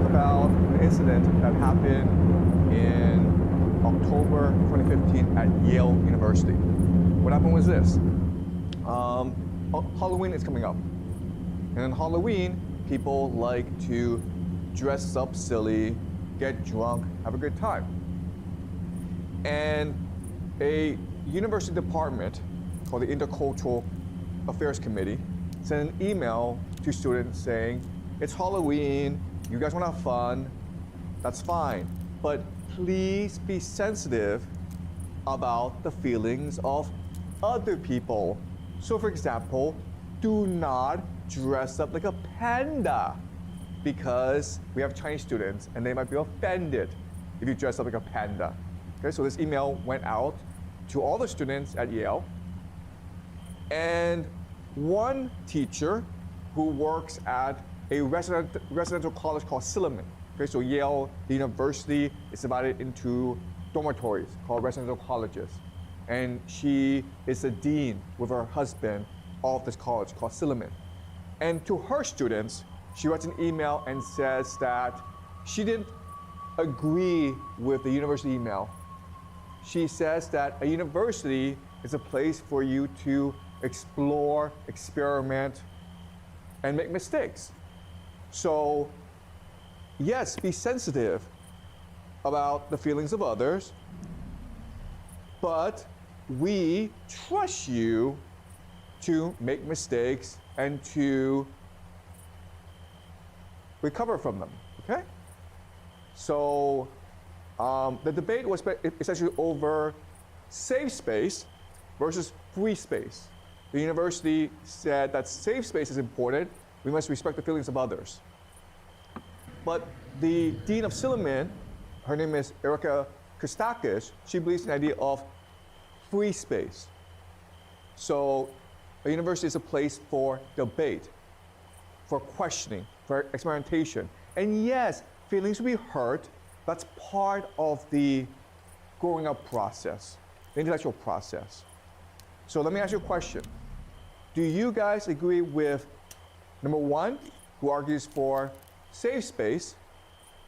about an incident that happened in October 2015 at Yale University. What happened was this. Halloween is coming up. And on Halloween, people like to dress up silly, get drunk, have a good time. And a university department called the Intercultural Affairs Committee sent an email to students saying, it's Halloween, you guys want to have fun, that's fine. But please be sensitive about the feelings of other people. So for example, do not dress up like a panda because we have Chinese students and they might be offended if you dress up like a panda. Okay, so this email went out to all the students at Yale. And one teacher who works at a residential college called Silliman. Okay, so Yale, the university, is divided into dormitories called residential colleges. And she is the dean with her husband of this college called Silliman. And to her students, she writes an email and says that she didn't agree with the university email. She says that a university is a place for you to explore, experiment, and make mistakes. So, yes, be sensitive about the feelings of others, but we trust you to make mistakes and to recover from them, okay? So the debate was essentially over safe space versus free space. The university said that safe space is important. We must respect the feelings of others. But the dean of Silliman, her name is ʟɪᴠᴇ, she believes in the idea of free space. So a university is a place for debate, for questioning, for experimentation. And yes, feelings will be hurt. That's part of the growing up process, the intellectual process. So let me ask you a question. Do you guys agree with number one, who argues for safe space,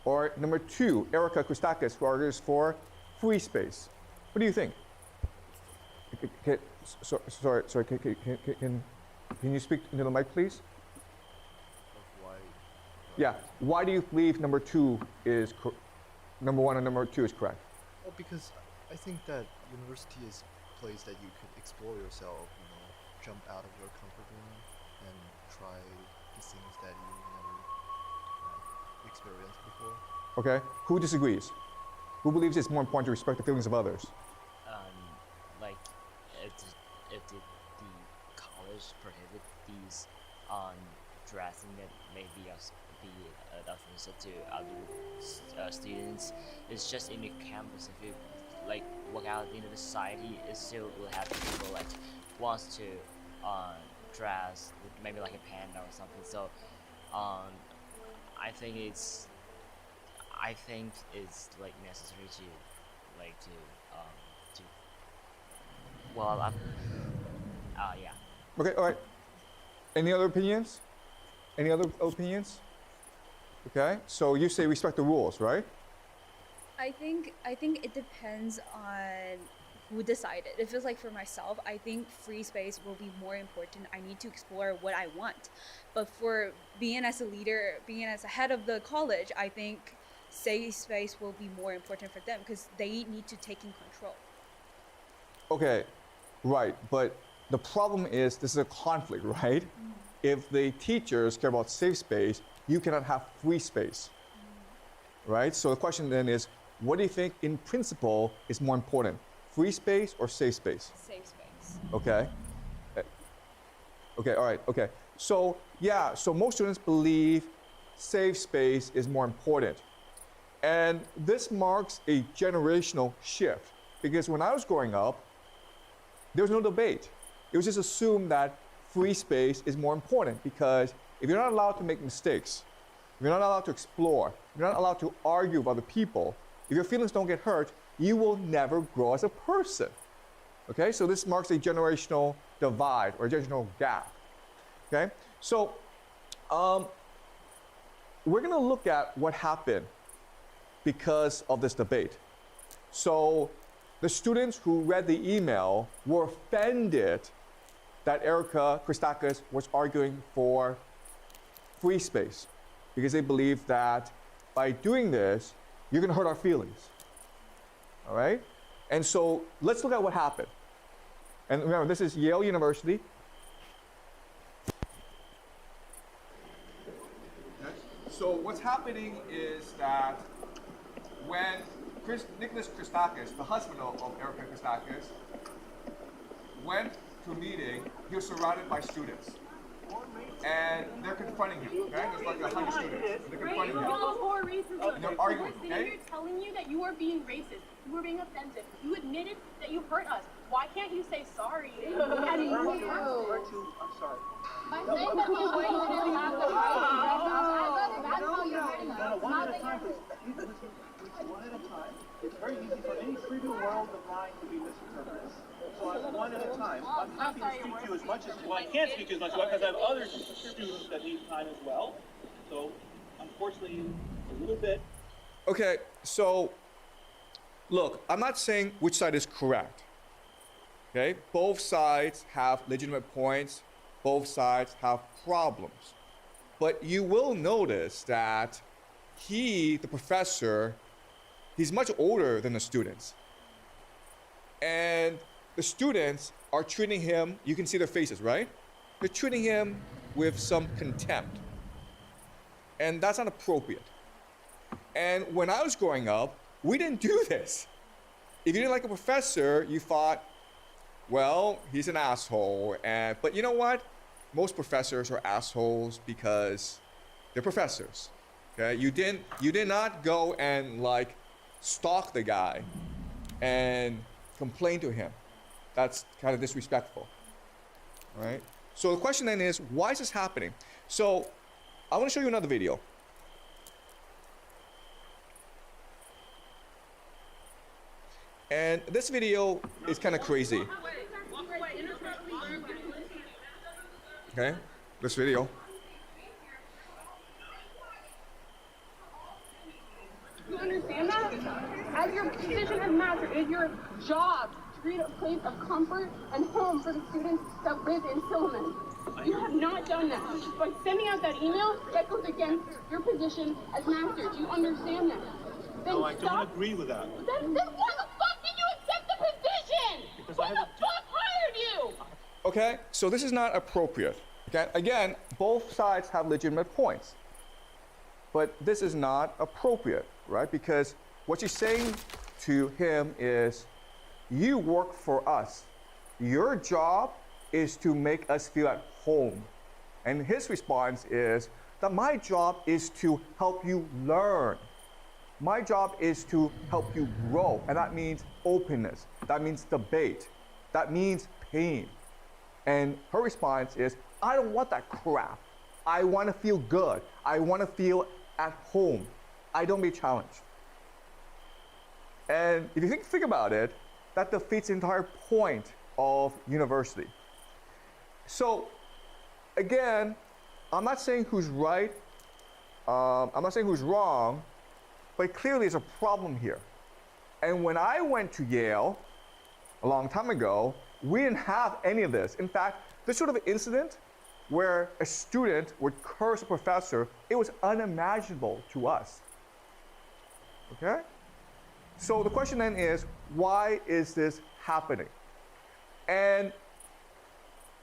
or number two, ʟɪᴠᴇ, who argues for free space? What do you think? Sorry, can you speak into the mic, please? Why? Yeah, why do you believe number one and number two is correct? Well, because I think that university is a place that you could explore yourself, jump out of your comfort zone and try the things that you never experienced before. Okay, who disagrees? Who believes it's more important to respect the feelings of others? Like if the college prohibit these dressing that may be offensive to other students, it's just in the campus. If you like walk out into the society, it still will have people like wants to dress maybe like a panda or something. So I think it's like necessary to yeah. Okay, all right. Any other opinions? Any other opinions? Okay, so you say respect the rules, right? I think it depends on who decided. It feels like for myself, I think free space will be more important. I need to explore what I want. But for being as a leader, being as a head of the college, I think safe space will be more important for them because they need to take in control. Okay, right, but the problem is this is a conflict, right? If the teachers care about safe space, you cannot have free space, right? So the question then is, what do you think in principle is more important, free space or safe space? Safe space. Okay. Okay, all right, okay. So yeah, so most students believe safe space is more important. And this marks a generational shift because when I was growing up, there was no debate. It was just assumed that free space is more important because if you're not allowed to make mistakes, if you're not allowed to explore, if you're not allowed to argue with other people, if your feelings don't get hurt, you will never grow as a person. Okay, so this marks a generational divide or a generational gap. Okay, so we're going to look at what happened because of this debate. So the students who read the email were offended that ʟɪᴠᴇ was arguing for free space because they believe that by doing this, you're going to hurt our feelings. All right? And so let's look at what happened. And remember, this is Yale University. So what's happening is that when Nicholas Christakis, the husband of ʟɪᴠᴇ Christakis, went to a meeting, he was surrounded by students. And they're confronting him, okay? There's like 100 students. They're confronting him. And they're arguing, We're sitting here telling you that you are being racist. You are being offensive. You admitted that you hurt us. Why can't you say sorry and move on? I'm sorry. By saying that we were you have the right, that's how you're hurting us. One at a time. One at a time. It's very easy for any freedom world of mind to be misinterpreted. So one at a time. I'm happy to speak to you as much as well. I can't speak to you as much because I have other students that need time as well. So unfortunately, a little bit. Okay, so look, I'm not saying which side is correct. Okay, both sides have legitimate points. Both sides have problems. But you will notice that the professor, he's much older than the students. And the students are treating him, you can see their faces, right? They're treating him with some contempt. And that's not appropriate. And when I was growing up, we didn't do this. If you didn't like a professor, you thought, well, he's an asshole. But you know what? Most professors are assholes because they're professors. Okay? You did not go and like stalk the guy and complain to him. That's kind of disrespectful. All right? So the question then is, why is this happening? So I want to show you another video. And this video is kind of crazy. Okay, this video. You understand that? As your position as master, it is your job to create a place of comfort and home for the students that live in Silliman. You have not done that. By sending out that email, that goes against your position as master. Do you understand that? Then No, I don't agree with that. Then why the fuck did you accept the position? Because Who I the have a fuck hired you? Okay, so this is not appropriate. Okay, again, both sides have legitimate points. But this is not appropriate, right? Because what she's saying to him is, you work for us. Your job is to make us feel at home. And his response is that my job is to help you learn. My job is to help you grow. And that means openness. That means debate. That means pain. And her response is, I don't want that crap. I want to feel good. I want to feel at home. I don't be challenged. And if you think about it, that defeats the entire point of university. So again, I'm not saying who's right. I'm not saying who's wrong, but clearly there's a problem here. And when I went to Yale a long time ago, we didn't have any of this. In fact, this sort of incident where a student would curse a professor, it was unimaginable to us. Okay? So the question then is, why is this happening? And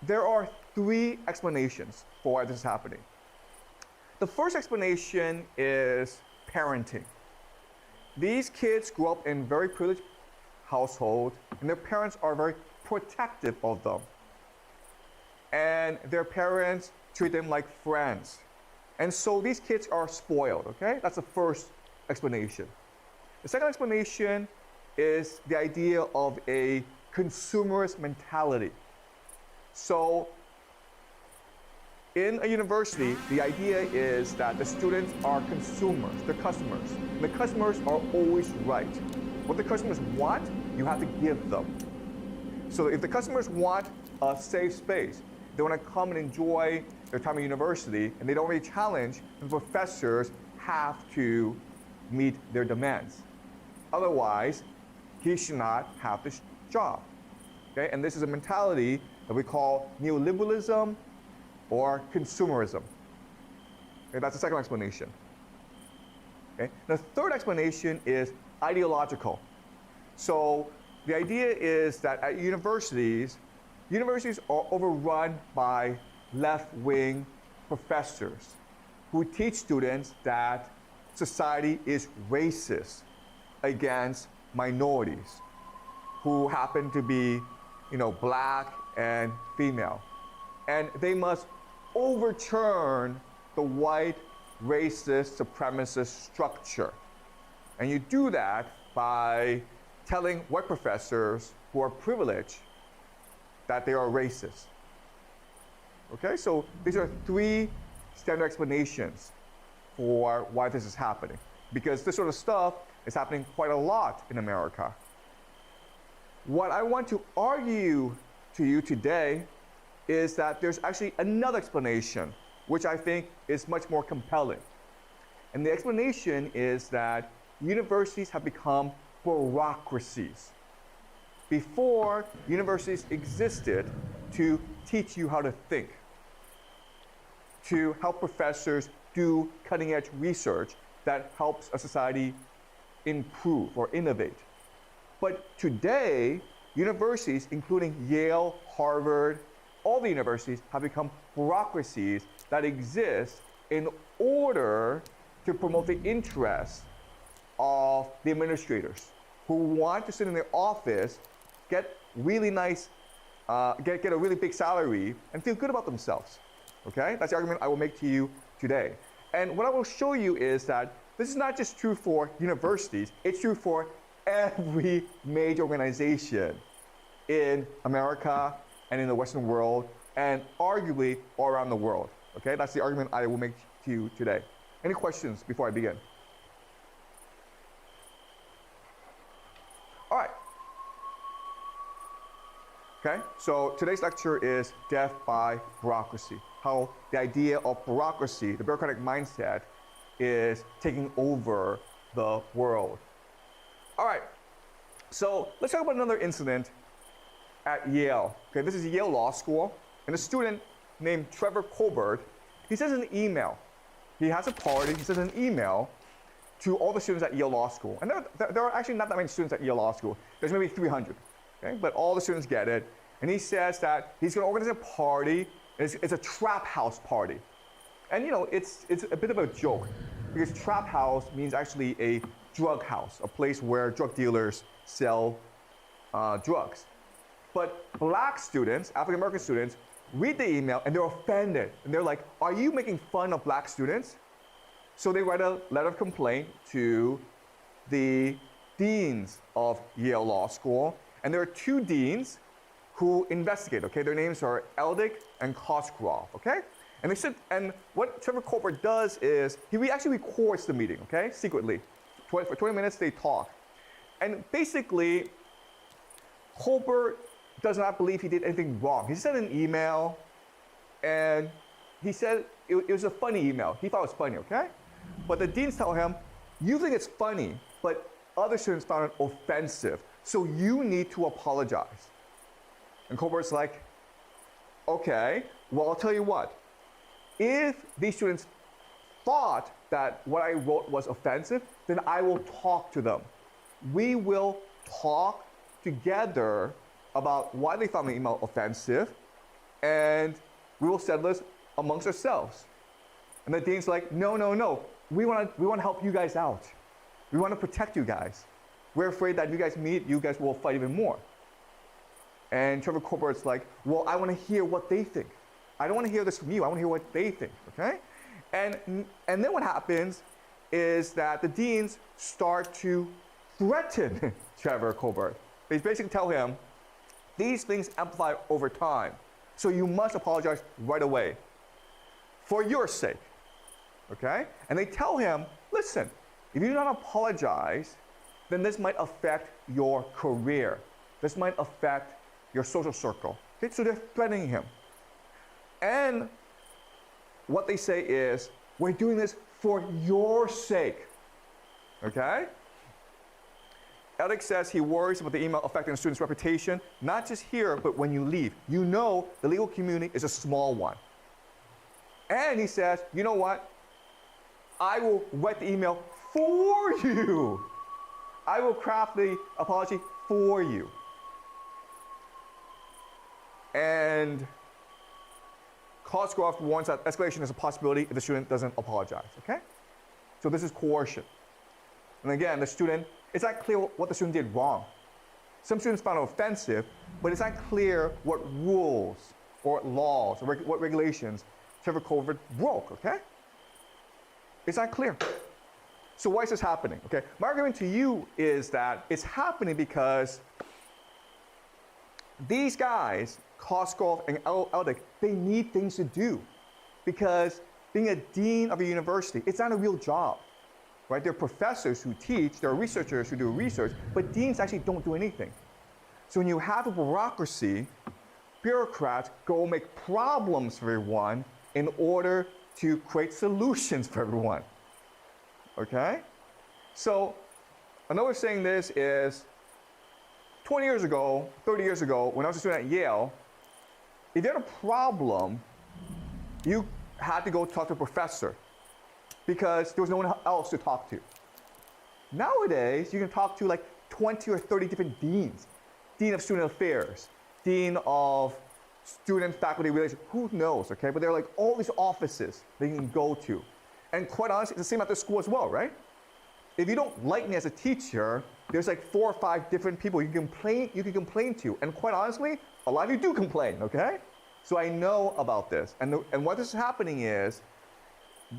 there are three explanations for why this is happening. The first explanation is parenting. These kids grew up in very privileged households, and their parents are very protective of them. And their parents treat them like friends. And so these kids are spoiled, okay? That's the first explanation. The second explanation is the idea of a consumerist mentality. So in a university, the idea is that the students are consumers, they're customers. And the customers are always right. What the customers want, you have to give them. So if the customers want a safe space, they want to come and enjoy their time at university, and they don't really challenge, the professors have to meet their demands. Otherwise, he should not have this job. Okay? And this is a mentality that we call neoliberalism or consumerism. Okay? That's the second explanation. Okay? The third explanation is ideological. So the idea is that at universities are overrun by left-wing professors who teach students that society is racist against minorities who happen to be, black and female. And they must overturn the white racist supremacist structure. And you do that by telling white professors who are privileged that they are racist. Okay, so these are three standard explanations for why this is happening. Because this sort of stuff is happening quite a lot in America. What I want to argue to you today is that there's actually another explanation, which I think is much more compelling. And the explanation is that universities have become bureaucracies. Before, universities existed to teach you how to think, to help professors do cutting-edge research that helps a society improve or innovate. But today, universities, including Yale, Harvard, all the universities have become bureaucracies that exist in order to promote the interests of the administrators who want to sit in their office, get really nice, get a really big salary, and feel good about themselves. Okay? That's the argument I will make to you today. And what I will show you is that this is not just true for universities, it's true for every major organization in America and in the Western world, and arguably all around the world. Okay? That's the argument I will make to you today. Any questions before I begin? All right. Okay, so today's lecture is Death by Bureaucracy. How the idea of bureaucracy, the bureaucratic mindset, is taking over the world. All right, so let's talk about another incident at Yale. Okay, this is Yale Law School, and a student named Trevor Colbert, he sends an email. He has a party, he sends an email to all the students at Yale Law School. And there are actually not that many students at Yale Law School. There's maybe 300, okay? But all the students get it. And he says that he's gonna organize a party. It's a trap house party. And it's a bit of a joke, because trap house means actually a drug house, a place where drug dealers sell drugs. But black students, African American students, read the email and they're offended. And they're like, are you making fun of black students? So they write a letter of complaint to the deans of Yale Law School. And there are two deans who investigate, okay? Their names are Eldick and Cosgrove, okay? And what Trevor Colbert does is, he actually records the meeting, okay? Secretly. For 20 minutes they talk. And basically, Colbert does not believe he did anything wrong. He sent an email, and he said it was a funny email. He thought it was funny, okay? But the deans tell him, you think it's funny, but other students found it offensive, so you need to apologize. And Colbert's like, okay, well, I'll tell you what. If these students thought that what I wrote was offensive, then I will talk to them. We will talk together about why they found the email offensive, and we will settle this amongst ourselves. And the dean's like, no, we want to help you guys out. We want to protect you guys. We're afraid that if you guys meet, you guys will fight even more. And Trevor Colbert's like, well, I want to hear what they think. I don't want to hear this from you. I want to hear what they think, okay? And then what happens is that the deans start to threaten Trevor Colbert. They basically tell him, these things amplify over time, so you must apologize right away for your sake, okay? And they tell him, listen, if you do not apologize, then this might affect your career. This might affect your social circle. Okay? So they're threatening him. And what they say is, we're doing this for your sake, okay? Eric says he worries about the email affecting the student's reputation, not just here, but when you leave. You know the legal community is a small one. And he says, you know what? I will write the email for you. I will craft the apology for you. And Cosgrove warns that escalation is a possibility if the student doesn't apologize, okay? So this is coercion. And again, the student, it's not clear what the student did wrong. Some students found it offensive, but it's not clear what rules or laws or what regulations ʍɪᴠᴇ broke, okay? It's not clear. So why is this happening, okay? My argument to you is that it's happening because these guys, Cosgrove and Eldrick, they need things to do. Because being a dean of a university, it's not a real job, right? There are professors who teach, there are researchers who do research, but deans actually don't do anything. So when you have a bureaucracy, bureaucrats go make problems for everyone in order to create solutions for everyone, okay? So another way of saying this is, 20 years ago, 30 years ago, when I was a student at Yale, if you had a problem, you had to go talk to a professor because there was no one else to talk to. Nowadays, you can talk to like 20 or 30 different deans. Dean of Student Affairs, Dean of Student-Faculty Relations, who knows, okay? But there are like all these offices that you can go to. And quite honestly, it's the same at the school as well, right? If you don't like me as a teacher, there's like 4 or 5 different people you can complain to. And quite honestly, a lot of you do complain, okay? So I know about this. And what is happening is,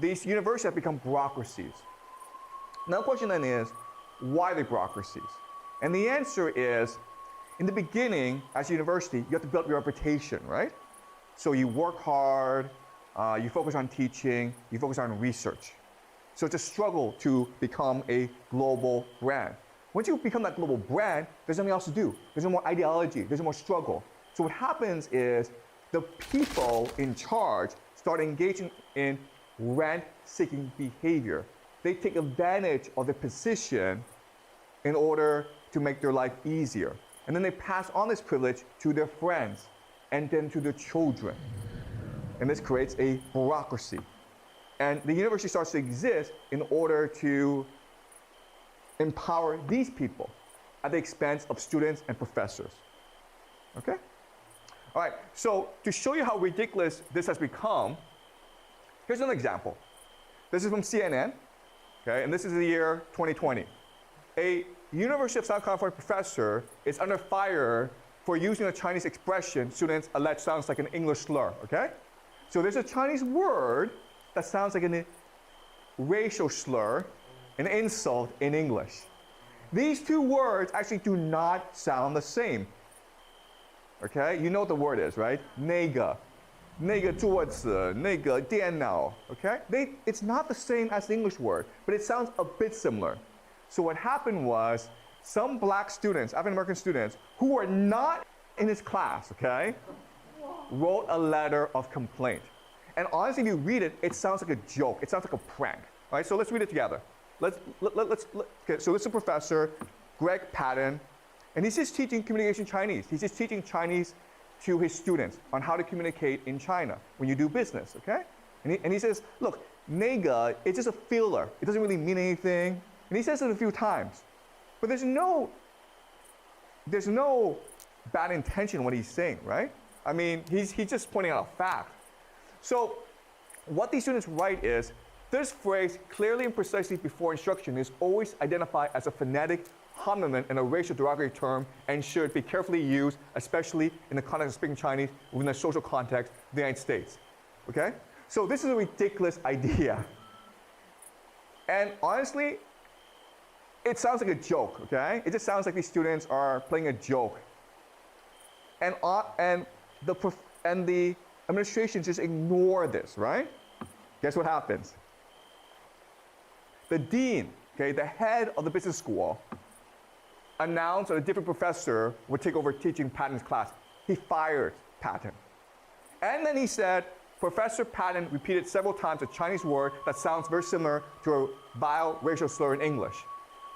these universities have become bureaucracies. Now the question then is, why are they bureaucracies? And the answer is, in the beginning, as a university, you have to build your reputation, right? So you work hard, you focus on teaching, you focus on research. So it's a struggle to become a global brand. Once you become that global brand, there's nothing else to do. There's no more ideology, there's no more struggle. So what happens is the people in charge start engaging in rent-seeking behavior. They take advantage of the position in order to make their life easier. And then they pass on this privilege to their friends and then to their children. And this creates a bureaucracy. And the university starts to exist in order to empower these people at the expense of students and professors. Okay? All right, so to show you how ridiculous this has become, here's an example. This is from CNN, okay, and this is the year 2020. A University of South California professor is under fire for using a Chinese expression students allege sounds like an English slur, okay? So there's a Chinese word that sounds like a racial slur, an insult in English. These two words actually do not sound the same. Okay, you know what the word is, right? 那个桌子,那个电脑, okay? It's not the same as the English word, but it sounds a bit similar. So what happened was, some black students, African American students, who were not in his class, okay, wrote a letter of complaint. And honestly, if you read it, it sounds like a joke. It sounds like a prank. All right, so let's read it together. Okay, so this is a professor, Greg Patton, and he's just teaching communication Chinese. He's just teaching Chinese to his students on how to communicate in China when you do business, okay? And he says, look, 那个, it's just a filler. It doesn't really mean anything. And he says it a few times. But there's no bad intention in what he's saying, right? I mean, he's just pointing out a fact. So what these students write is, this phrase, clearly and precisely before instruction, is always identified as a phonetic homonym and a racial derogatory term and should be carefully used, especially in the context of speaking Chinese within the social context of the United States. Okay? So this is a ridiculous idea. And honestly, it sounds like a joke, okay? It just sounds like these students are playing a joke. And the administration just ignore this, right? Guess what happens? The dean, okay, the head of the business school, announced that a different professor would take over teaching Patton's class. He fired Patton. And then he said, Professor Patton repeated several times a Chinese word that sounds very similar to a biracial slur in English.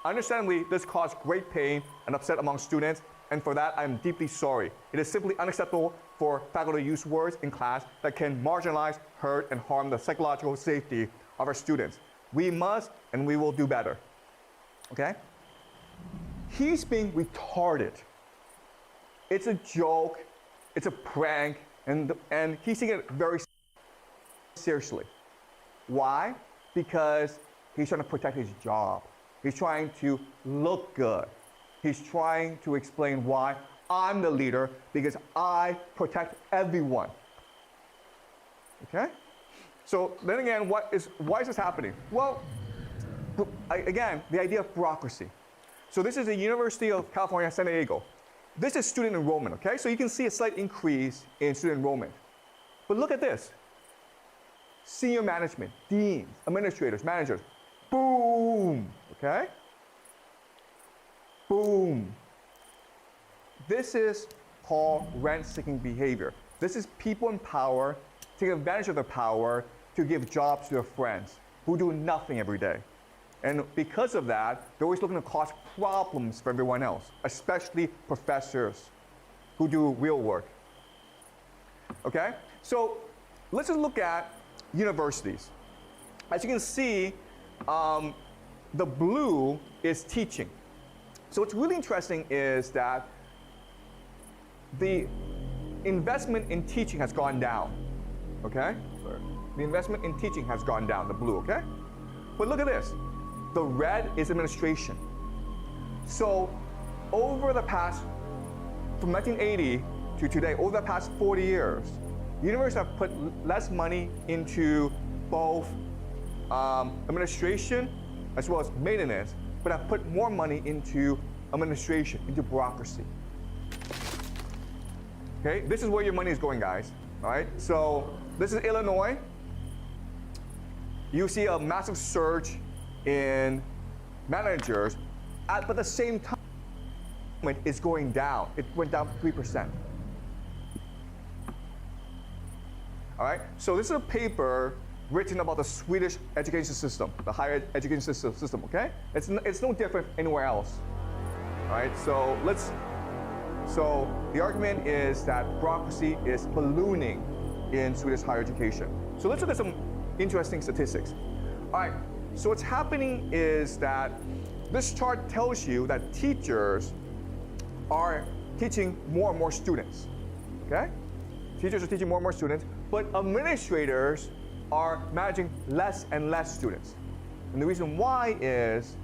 Understandably, this caused great pain and upset among students, and for that I am deeply sorry. It is simply unacceptable for faculty to use words in class that can marginalize, hurt, and harm the psychological safety of our students. We must and we will do better. Okay? He's being retarded. It's a joke, it's a prank, and he's taking it very seriously. Why? Because he's trying to protect his job. He's trying to look good. He's trying to explain why I'm the leader, because I protect everyone. Okay? So then again, why is this happening? Well, again, the idea of bureaucracy. So this is the University of California, San Diego. This is student enrollment, okay? So you can see a slight increase in student enrollment. But look at this. Senior management, deans, administrators, managers, boom, okay? Boom. This is called rent-seeking behavior. This is people in power taking advantage of their power to give jobs to their friends who do nothing every day. And because of that, they're always looking to cause problems for everyone else, especially professors who do real work. Okay? So let's just look at universities. As you can see, the blue is teaching. So what's really interesting is that the investment in teaching has gone down. Okay? The investment in teaching has gone down, the blue, okay? But look at this. The red is administration. So over the past, from 1980 to today, over the past 40 years, universities have put less money into both administration as well as maintenance, but have put more money into administration, into bureaucracy. Okay, this is where your money is going, guys. All right, so this is Illinois. You see a massive surge in managers, but at the same time, it's going down. It went down 3%. All right, so this is a paper written about the Swedish education system, the higher education system, okay? It's no different anywhere else. All right, so the argument is that bureaucracy is ballooning in Swedish higher education. So let's look at some interesting statistics. All right, so what's happening is that this chart tells you that teachers are teaching more and more students, okay? Teachers are teaching more and more students, but administrators are managing less and less students. And the reason why is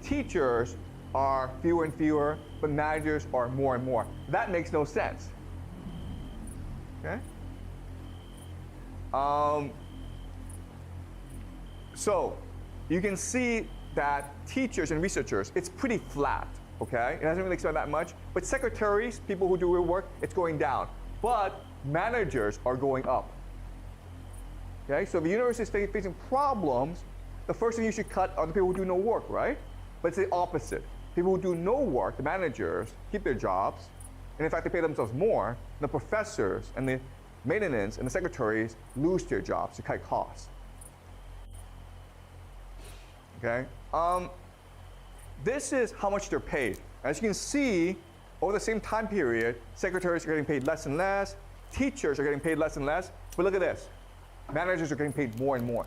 teachers are fewer and fewer, but managers are more and more. That makes no sense, okay? So you can see that teachers and researchers, it's pretty flat, okay? It hasn't really expanded that much. But secretaries, people who do real work, it's going down. But managers are going up. Okay, so if the university is facing problems, the first thing you should cut are the people who do no work, right? But it's the opposite. People who do no work, the managers, keep their jobs, and in fact they pay themselves more. The professors and the maintenance and the secretaries lose their jobs to cut costs. Okay, this is how much they're paid. As you can see, over the same time period, secretaries are getting paid less and less, teachers are getting paid less and less, but look at this. Managers are getting paid more and more.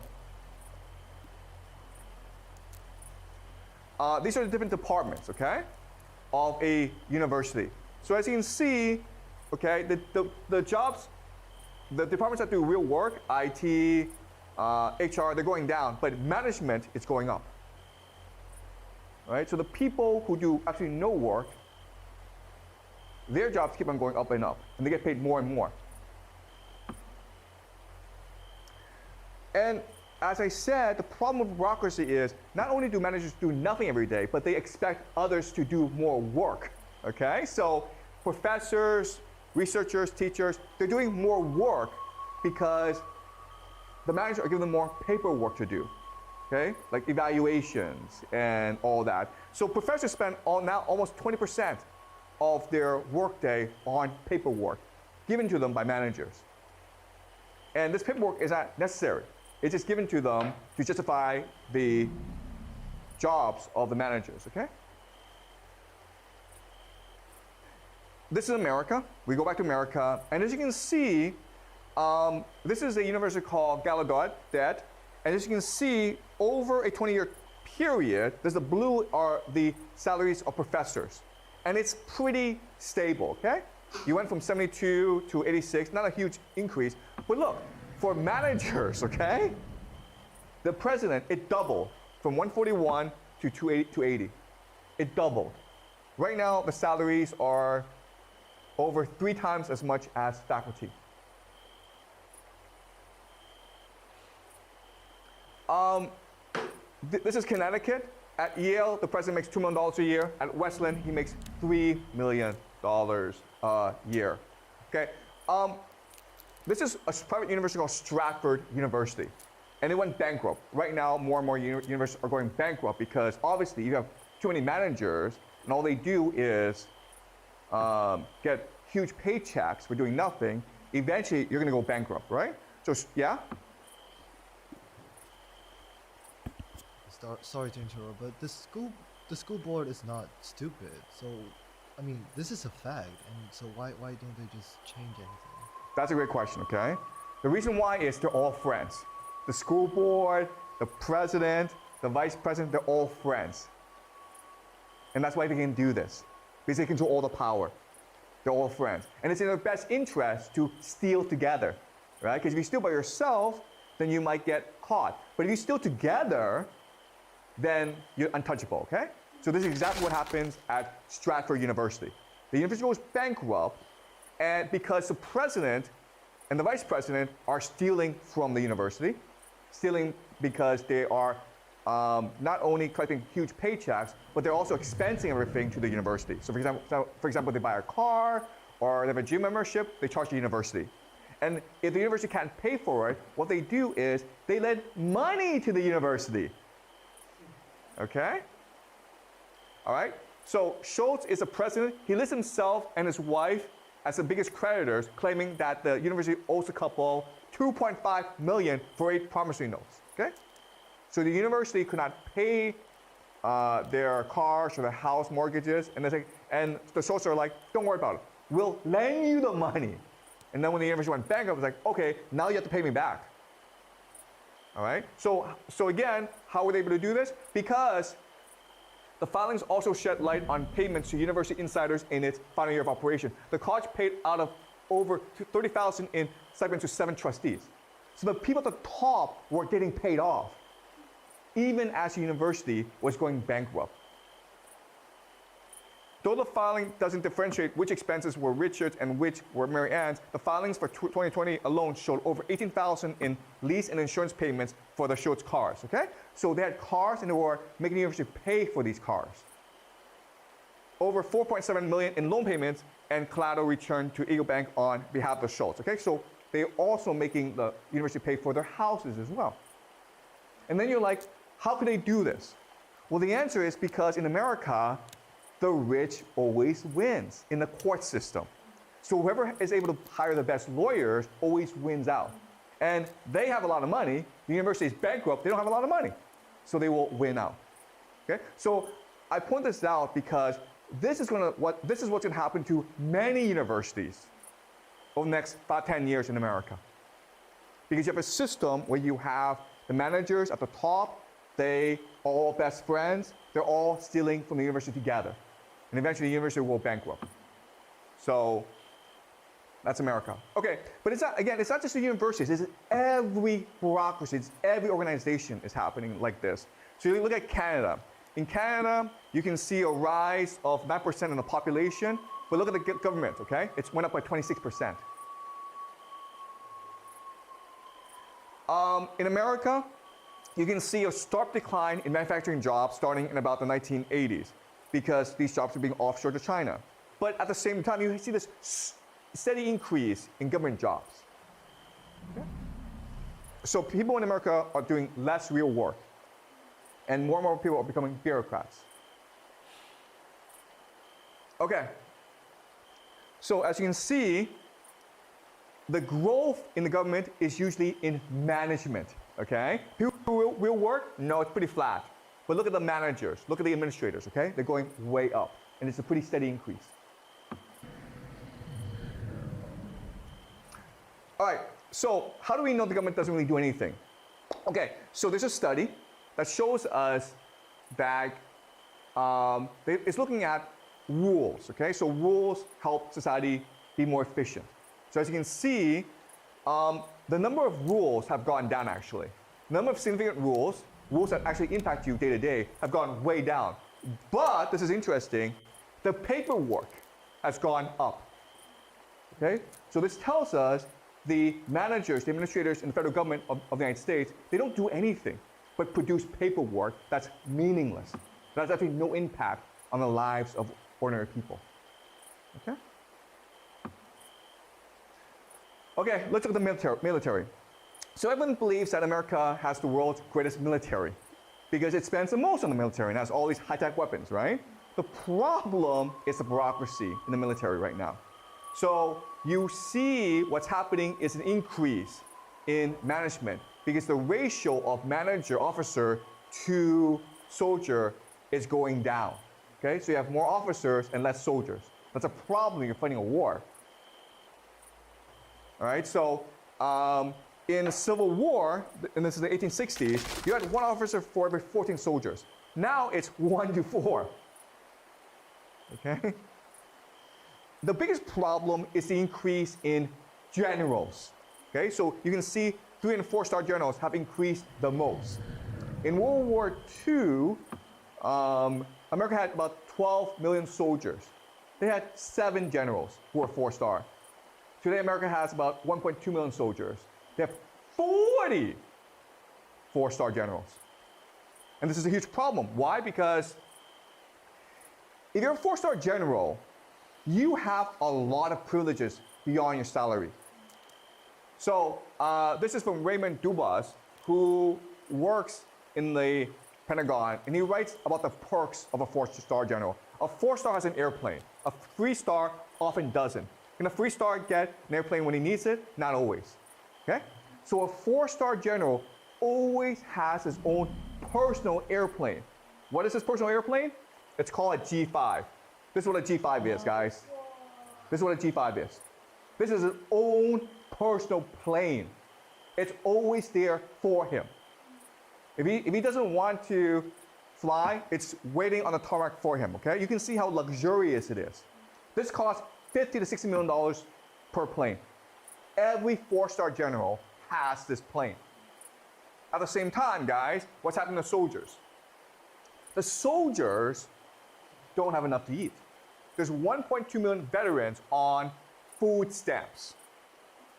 These are the different departments, okay, of a university. So as you can see, okay, the jobs, the departments that do real work, IT, HR, they're going down, but management is going up. All right, so the people who do actually no work, their jobs keep on going up, and they get paid more and more. And as I said, the problem with bureaucracy is not only do managers do nothing every day, but they expect others to do more work, okay? So professors, researchers, teachers, they're doing more work because the managers are giving them more paperwork to do, okay? Like evaluations and all that. So professors spend now almost 20% of their workday on paperwork given to them by managers. And this paperwork is not necessary. It's just given to them to justify the jobs of the managers, okay? This is America. We go back to America, and as you can see, this is a university called Gallaudet, and as you can see, over a 20-year period, there's the blue are the salaries of professors, and it's pretty stable, okay? You went from 72 to 86, not a huge increase, but look, for managers, okay? The president, it doubled from 141 to 280. It doubled. Right now, the salaries are over 3 times as much as faculty. This is Connecticut. At Yale, the president makes $2 million a year. At Wesleyan, he makes $3 million a year. Okay. This is a private university called Stratford University, and it went bankrupt. Right now, more and more universities are going bankrupt because obviously you have too many managers, and all they do is get huge paychecks for doing nothing. Eventually, you're going to go bankrupt, right? So, yeah? Sorry to interrupt, but the school board is not stupid. So, I mean, this is a fact, and so why don't they just change anything? That's a great question, okay? The reason why is they're all friends. The school board, the president, the vice president, they're all friends. And that's why they can do this, because they control all the power. They're all friends. And it's in their best interest to steal together, right? Because if you steal by yourself, then you might get caught. But if you steal together, then you're untouchable, okay? So this is exactly what happens at Stratford University. The university goes bankrupt, and because the president and the vice president are stealing from the university, stealing because they are not only collecting huge paychecks, but they're also expensing everything to the university. So for example, they buy a car or they have a gym membership, they charge the university. And if the university can't pay for it, what they do is they lend money to the university. Okay? All right? So Schultz is the president. He lists himself and his wife as the biggest creditors, claiming that the university owes the couple $2.5 million for 8 promissory notes. Okay? So the university could not pay their cars or their house mortgages, and the Schultz are like, don't worry about it. We'll lend you the money. And then when the university went bankrupt, it was like, okay, now you have to pay me back. All right? So again, how were they able to do this? Because the filings also shed light on payments to university insiders in its final year of operation. The college paid out of over $30,000 in stipends to 7 trustees. So the people at the top were getting paid off, even as the university was going bankrupt. Though the filing doesn't differentiate which expenses were Richard's and which were Mary Ann's, the filings for 2020 alone showed over $18,000 in lease and insurance payments for the Schultz cars, okay? So they had cars and they were making the university pay for these cars. Over $4.7 million in loan payments and collateral returned to Eagle Bank on behalf of the Schultz, okay? So they're also making the university pay for their houses as well. And then you're like, how could they do this? Well, the answer is because in America, the rich always wins in the court system. So whoever is able to hire the best lawyers always wins out. And they have a lot of money. The university is bankrupt. They don't have a lot of money. So they will win out. Okay? So I point this out because this is what's going to happen to many universities over the next 5-10 years in America. Because you have a system where you have the managers at the top, they are all best friends, they're all stealing from the university together. And eventually the university will bankrupt. So that's America. Okay, but it's not just the universities, it's every bureaucracy, it's every organization is happening like this. So you look at Canada. In Canada, you can see a rise of 9% in the population, but look at the government, okay? It's went up by 26%. In America, you can see a sharp decline in manufacturing jobs starting in about the 1980s because these jobs are being offshored to China. But at the same time, you see this steady increase in government jobs. Okay? So people in America are doing less real work, and more people are becoming bureaucrats. Okay. So as you can see, the growth in the government is usually in management, okay? People who will work, no, it's pretty flat. But look at the managers, look at the administrators, okay? They're going way up, and it's a pretty steady increase. All right, so how do we know the government doesn't really do anything? Okay, so there's a study that shows us that it's looking at rules, okay? So rules help society be more efficient. So as you can see, the number of rules have gone down actually. The number of significant rules that actually impact you day to day have gone way down. But, this is interesting, the paperwork has gone up, okay? So this tells us the managers, the administrators in the federal government of the United States, they don't do anything but produce paperwork that's meaningless. That has actually no impact on the lives of ordinary people, okay? Okay, let's look at the military. So everyone believes that America has the world's greatest military because it spends the most on the military and has all these high-tech weapons, right? The problem is the bureaucracy in the military right now. So you see what's happening is an increase in management because the ratio of manager, officer to soldier is going down, okay? So you have more officers and less soldiers. That's a problem when you're fighting a war. All right, so in the Civil War, and this is the 1860s, you had one officer for every 14 soldiers. Now it's 1 to 4, okay? The biggest problem is the increase in generals, okay? So you can see 3- and 4-star generals have increased the most. In World War II, America had about 12 million soldiers. They had 7 generals who were 4-star. Today, America has about 1.2 million soldiers. They have 40 4-star generals. And this is a huge problem. Why? Because if you're a 4-star general, you have a lot of privileges beyond your salary. So this is from Raymond Dubas, who works in the Pentagon, and he writes about the perks of a 4-star general. A 4-star has an airplane. A 3-star often doesn't. Can a 3-star get an airplane when he needs it? Not always, okay? So a 4-star general always has his own personal airplane. What is his personal airplane? It's called a G5. This is what a G5 is, guys. This is what a G5 is. This is his own personal plane. It's always there for him. If he doesn't want to fly, it's waiting on the tarmac for him, okay? You can see how luxurious it is. This costs $50 to $60 million per plane. Every 4-star general has this plane. At the same time, guys, what's happening to soldiers? The soldiers don't have enough to eat. There's 1.2 million veterans on food stamps.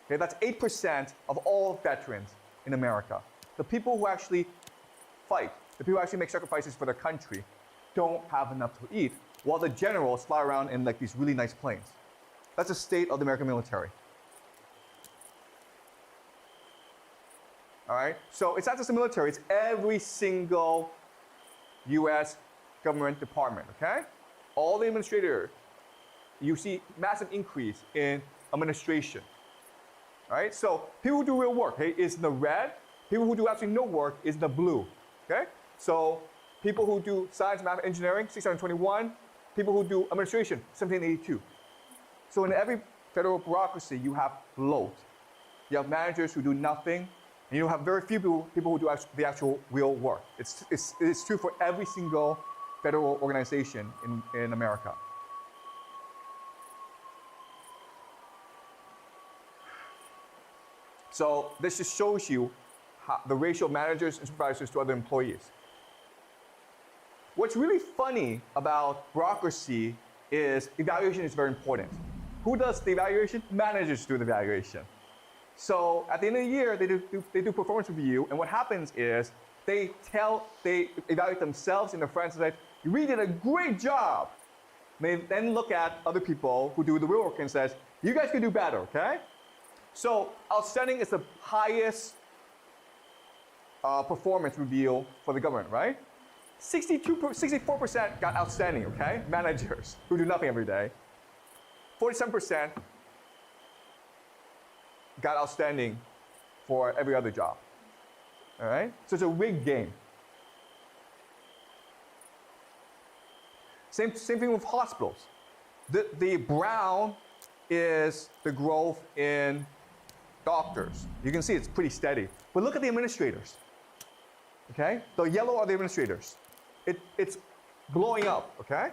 Okay, that's 8% of all veterans in America. The people who actually fight, the people who actually make sacrifices for their country, don't have enough to eat, while the generals fly around in like these really nice planes. That's the state of the American military. All right, so it's not just the military, it's every single US government department, okay? All the administrators, you see massive increase in administration. All right, so people who do real work, okay, is in the red. People who do absolutely no work is in the blue, okay? So people who do science, math, engineering, 621. People who do administration, 1782. So in every federal bureaucracy, you have bloat. You have managers who do nothing, and you have very few people who do the actual real work. It's true for every single federal organization in America. So this just shows you the ratio of managers and supervisors to other employees. What's really funny about bureaucracy is evaluation is very important. Who does the evaluation? Managers do the evaluation. So at the end of the year, they do performance review, and what happens is they evaluate themselves and their friends and say, "You really did a great job." They then look at other people who do the real work and says, "You guys can do better, okay?" So outstanding is the highest performance review for the government, right? 64% got outstanding, okay? Managers who do nothing every day. 47% got outstanding for every other job. All right? So it's a rigged game. Same thing with hospitals. The brown is the growth in doctors. You can see it's pretty steady. But look at the administrators. Okay? The yellow are the administrators. It's blowing up, okay?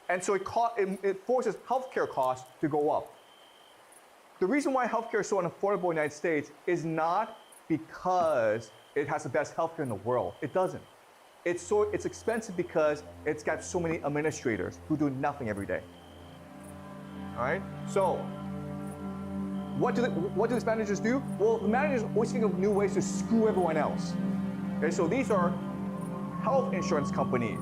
And so it forces healthcare costs to go up. The reason why healthcare is so unaffordable in the United States is not because it has the best healthcare in the world. It doesn't. It's expensive because it's got so many administrators who do nothing every day. All right? So, what do these managers do? Well, the managers always think of new ways to screw everyone else. Okay, so these are health insurance companies,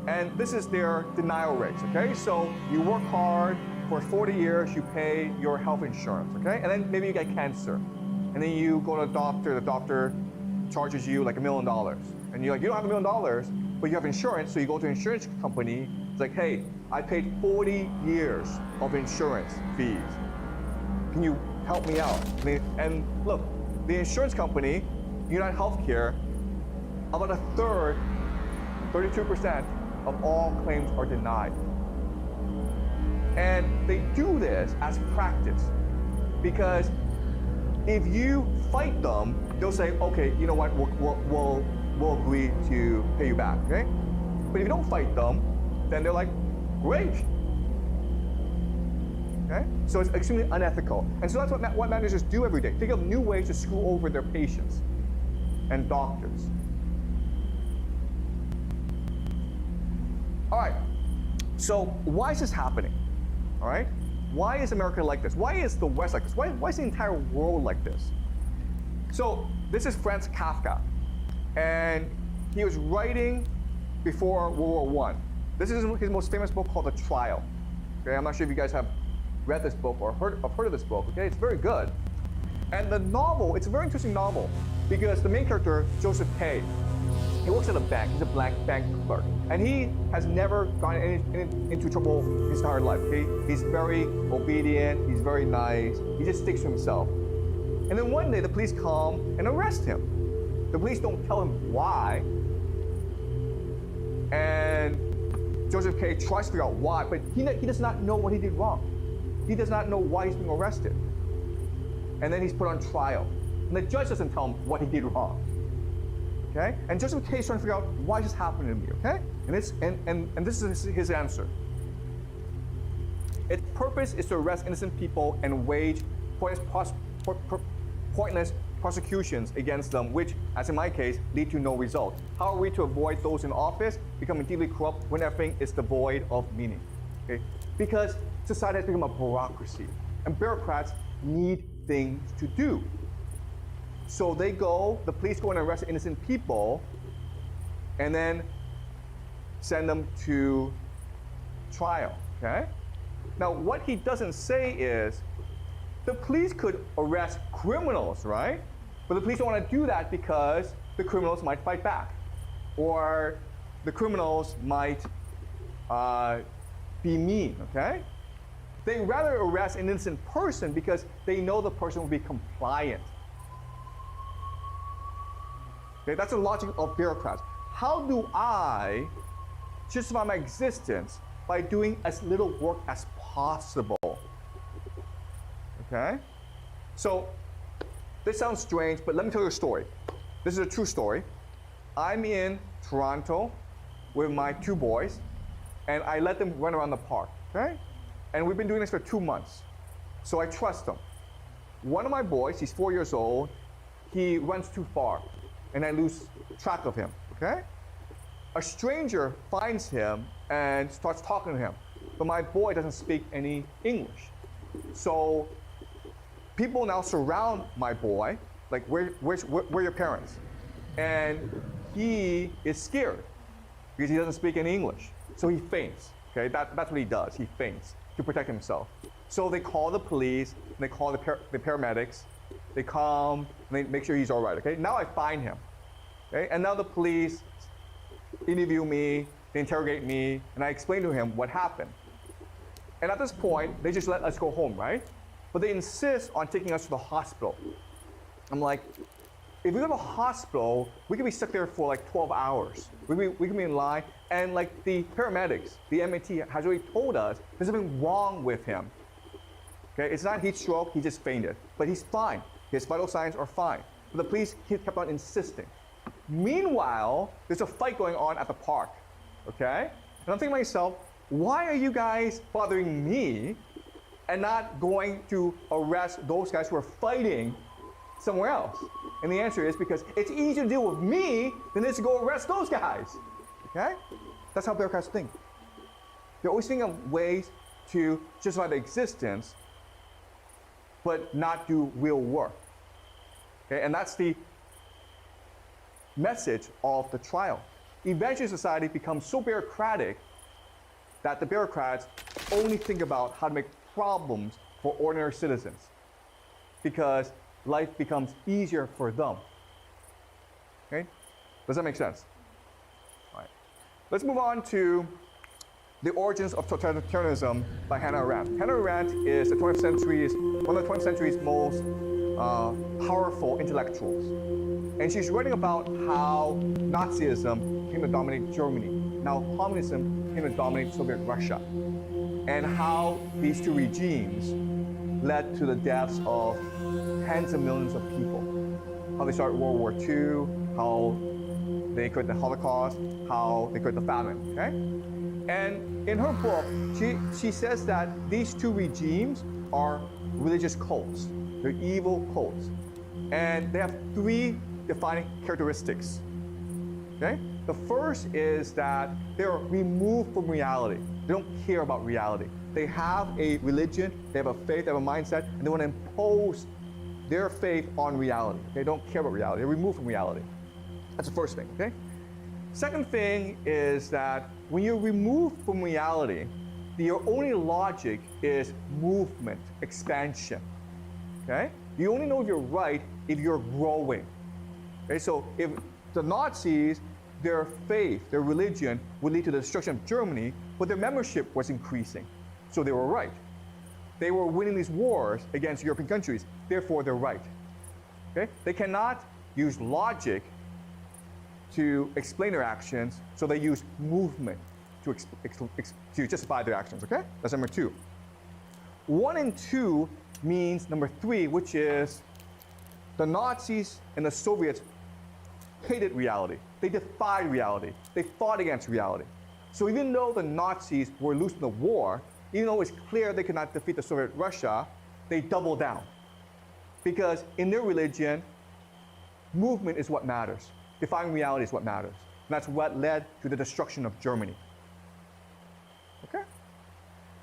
and this is their denial rates. Okay, so you work hard for 40 years, you pay your health insurance. Okay, and then maybe you get cancer, and then you go to the doctor charges you like $1 million, and you're like, you don't have $1 million, but you have insurance, so you go to an insurance company. It's like, hey, I paid 40 years of insurance fees. Can you help me out? And look, the insurance company, United Healthcare, about a third, 32% of all claims are denied. And they do this as practice because if you fight them, they'll say, okay, you know what, we'll agree to pay you back, okay? But if you don't fight them, then they're like, great. Okay? So it's extremely unethical. And so that's what managers do every day. Think of new ways to screw over their patients and doctors. All right, so why is this happening? All right? Why is America like this? Why is the West like this? Why is the entire world like this? So this is Franz Kafka, and he was writing before World War I. This is his most famous book called The Trial. Okay, I'm not sure if you guys have read this book or heard of this book. Okay, it's very good. And the novel, it's a very interesting novel because the main character, Joseph K., he works at a bank. He's a bank clerk, and he has never gotten into trouble his entire life. Okay, he's very obedient. He's very nice. He just sticks to himself. And then one day, the police come and arrest him. The police don't tell him why, and Joseph K. tries to figure out why, but he does not know what he did wrong. He does not know why he's being arrested. And then he's put on trial, and the judge doesn't tell him what he did wrong. Okay? And Joseph K. is trying to figure out why this happened to me, okay? And this is his answer. Its purpose is to arrest innocent people and wage pointless prosecutions against them, which, as in my case, lead to no result. How are we to avoid those in office becoming deeply corrupt when everything is devoid of meaning? Okay? Because society has become a bureaucracy, and bureaucrats need things to do. So the police go and arrest innocent people and then send them to trial, okay? Now, what he doesn't say is, the police could arrest criminals, right? But the police don't want to do that because the criminals might fight back, or the criminals might be mean, okay? They rather arrest an innocent person because they know the person will be compliant. Okay, that's the logic of bureaucrats. How do I justify my existence? By doing as little work as possible. Okay? So, this sounds strange, but let me tell you a story. This is a true story. I'm in Toronto with my 2 boys, and I let them run around the park, okay? And we've been doing this for 2 months. So I trust them. One of my boys, he's 4 years old, he runs too far, and I lose track of him, okay? A stranger finds him and starts talking to him, but my boy doesn't speak any English. So people now surround my boy, like, where are your parents? And he is scared because he doesn't speak any English. So he faints, okay? That's what he does, he faints to protect himself. So they call the police, and they call the paramedics. They come, and they make sure he's all right, okay? Now I find him, okay? And now the police interview me, they interrogate me, and I explain to him what happened. And at this point, they just let us go home, right? but they insist on taking us to the hospital. I'm like, if we go to the hospital, we could be stuck there for like 12 hours. We could be in line, and like the paramedics, the MAT has already told us there's something wrong with him. Okay, it's not heat stroke, he just fainted, but he's fine. His vital signs are fine. But the police kept on insisting. Meanwhile, there's a fight going on at the park, okay? And I'm thinking to myself, why are you guys bothering me and not going to arrest those guys who are fighting somewhere else? And the answer is because it's easier to deal with me than it is to go arrest those guys, okay? That's how bureaucrats think. They're always thinking of ways to justify their existence, but not do real work. Okay? And that's the message of the trial. Eventually, society becomes so bureaucratic that the bureaucrats only think about how to make problems for ordinary citizens, because life becomes easier for them. Okay? Does that make sense? All right. Let's move on to The Origins of Totalitarianism by Hannah Arendt. Hannah Arendt is one of the 20th century's most powerful intellectuals. And she's writing about how Nazism came to dominate Germany, now communism came to dominate Soviet Russia, and how these two regimes led to the deaths of tens of millions of people. How they started World War II, how they created the Holocaust, how they created the famine, okay? And in her book, she says that these two regimes are religious cults. They're evil cults. And they have three defining characteristics, okay? The first is that they're removed from reality. They don't care about reality. They have a religion, they have a faith, they have a mindset, and they want to impose their faith on reality. They don't care about reality. They're removed from reality. That's the first thing, okay? Second thing is that when you're removed from reality, your only logic is movement, expansion, okay? You only know if you're right if you're growing, okay? So if the Nazis, their faith, their religion would lead to the destruction of Germany, but their membership was increasing, so they were right. They were winning these wars against European countries, therefore they're right, okay? They cannot use logic to explain their actions, so they use movement to justify their actions, okay? That's number two. 1 and 2 means number 3, which is the Nazis and the Soviets hated reality. They defied reality. They fought against reality. So even though the Nazis were losing the war, even though it's clear they could not defeat the Soviet Russia, they doubled down. Because in their religion, movement is what matters. Defying reality is what matters. And that's what led to the destruction of Germany. Okay?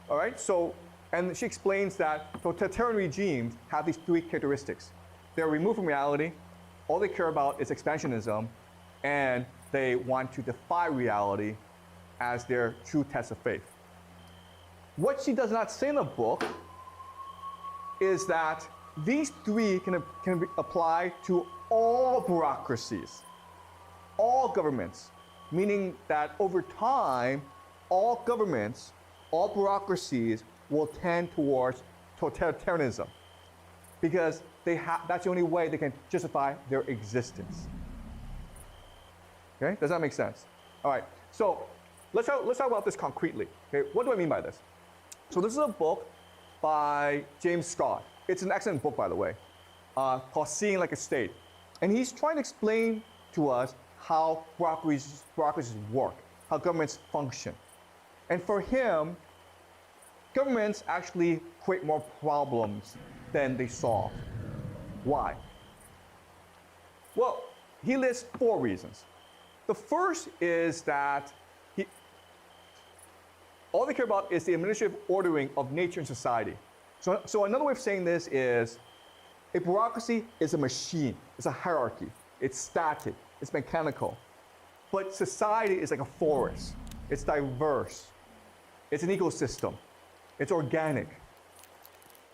All right, so, and she explains that totalitarian regimes have these 3 characteristics. They're removed from reality, all they care about is expansionism, and they want to defy reality as their true test of faith. What she does not say in the book is that these 3 can be applied to all bureaucracies, all governments, meaning that over time, all governments, all bureaucracies will tend towards totalitarianism, because that's the only way they can justify their existence. Okay, does that make sense? All right, so let's talk about this concretely. Okay, what do I mean by this? So this is a book by James Scott. It's an excellent book, by the way, called Seeing Like a State. And he's trying to explain to us how bureaucracies work, how governments function. And for him, governments actually create more problems than they solve. Why? Well, he lists 4 reasons. The first is that all they care about is the administrative ordering of nature and society. So another way of saying this is a bureaucracy is a machine, it's a hierarchy, it's static, it's mechanical. But society is like a forest. It's diverse. It's an ecosystem. It's organic.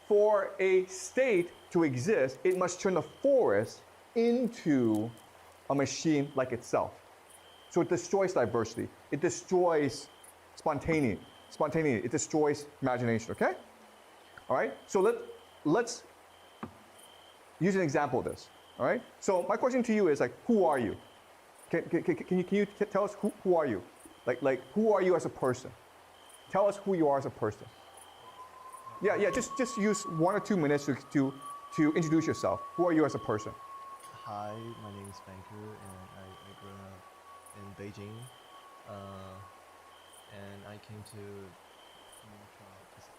For a state to exist, it must turn the forest into a machine like itself. So it destroys diversity. It destroys spontaneity. It destroys imagination, okay? All right, so let's use an example of this, all right? So my question to you is like, who are you? Can you tell us who are you? Like who are you as a person? Tell us who you are as a person. Yeah, just use 1 or 2 minutes to introduce yourself. Who are you as a person? Hi, my name is Banker, and I grew up in Beijing. And I came to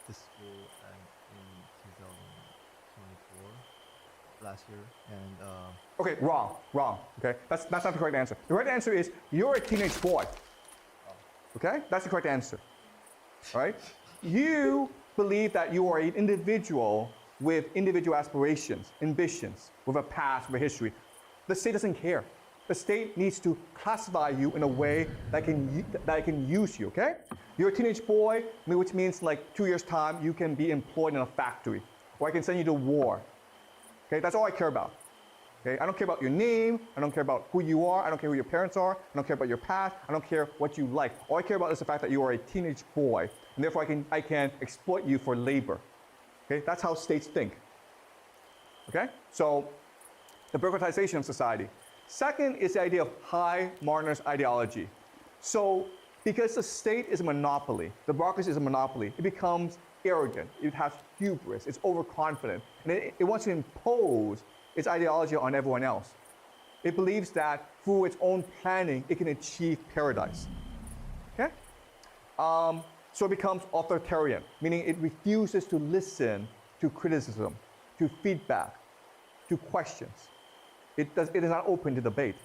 this school in 2024, last year. And Okay, wrong. Okay, that's not the correct answer. The correct answer is you're a teenage boy. Okay, that's the correct answer. All right, you believe that you are an individual with individual aspirations, ambitions, with a past, with a history. The state doesn't care. The state needs to classify you in a way that can use you, okay? You're a teenage boy, which means like 2 years' time, you can be employed in a factory, or I can send you to war. Okay, that's all I care about. Okay, I don't care about your name, I don't care about who you are, I don't care who your parents are, I don't care about your past, I don't care what you like. All I care about is the fact that you are a teenage boy, and therefore I can exploit you for labor. Okay, that's how states think. Okay, so the bureaucratization of society. Second is the idea of high Marner's ideology. So because the state is a monopoly, the bureaucracy is a monopoly, it becomes arrogant, it has hubris, it's overconfident, and it wants to impose its ideology on everyone else. It believes that through its own planning, it can achieve paradise. Okay? So it becomes authoritarian, meaning it refuses to listen to criticism, to feedback, to questions. It is not open to debate.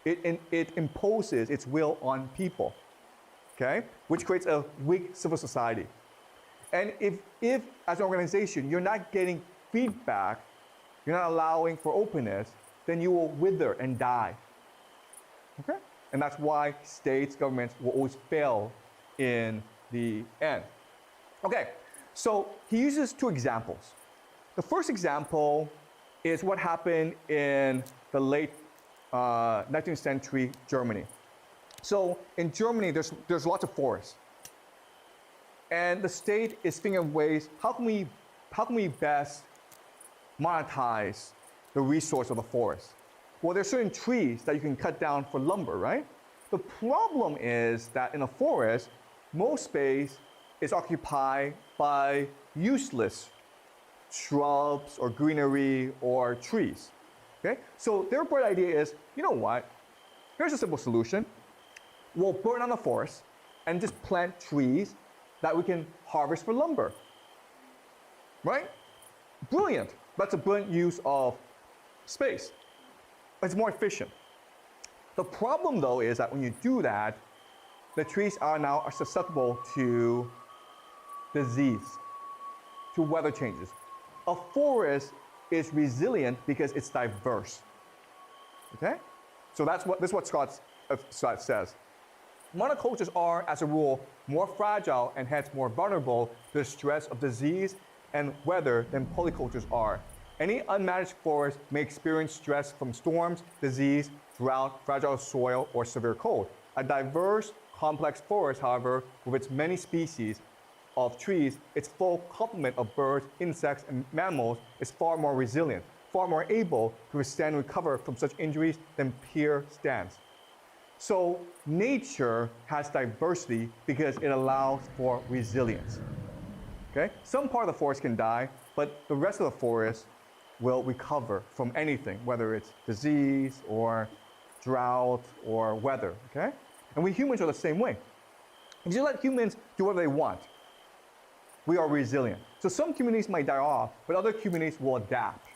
It imposes its will on people, okay? Which creates a weak civil society. And if as an organization, you're not getting feedback, you're not allowing for openness, then you will wither and die, okay? And that's why states, governments will always fail in the end. Okay, so he uses 2 examples. The first example is what happened in the late 19th century Germany. So in Germany, there's lots of forests. And the state is thinking of ways, how can we best monetize the resource of the forest? Well, there's certain trees that you can cut down for lumber, right? The problem is that in a forest, most space is occupied by useless shrubs or greenery or trees, okay? So their bright idea is, you know what? Here's a simple solution. We'll burn down the forest and just plant trees that we can harvest for lumber, right? Brilliant. That's a brilliant use of space. It's more efficient. The problem though is that when you do that, the trees are now susceptible to disease, to weather changes. A forest is resilient because it's diverse, okay? So this is what Scott says. Monocultures are, as a rule, more fragile and hence more vulnerable to the stress of disease and weather than polycultures are. Any unmanaged forest may experience stress from storms, disease, drought, fragile soil, or severe cold. A diverse, complex forest, however, with its many species of trees, its full complement of birds, insects, and mammals is far more resilient, far more able to withstand and recover from such injuries than pure stands. So nature has diversity because it allows for resilience. Okay? Some part of the forest can die, but the rest of the forest will recover from anything, whether it's disease or drought or weather, okay? And we humans are the same way. If you let humans do whatever they want, we are resilient. So some communities might die off, but other communities will adapt.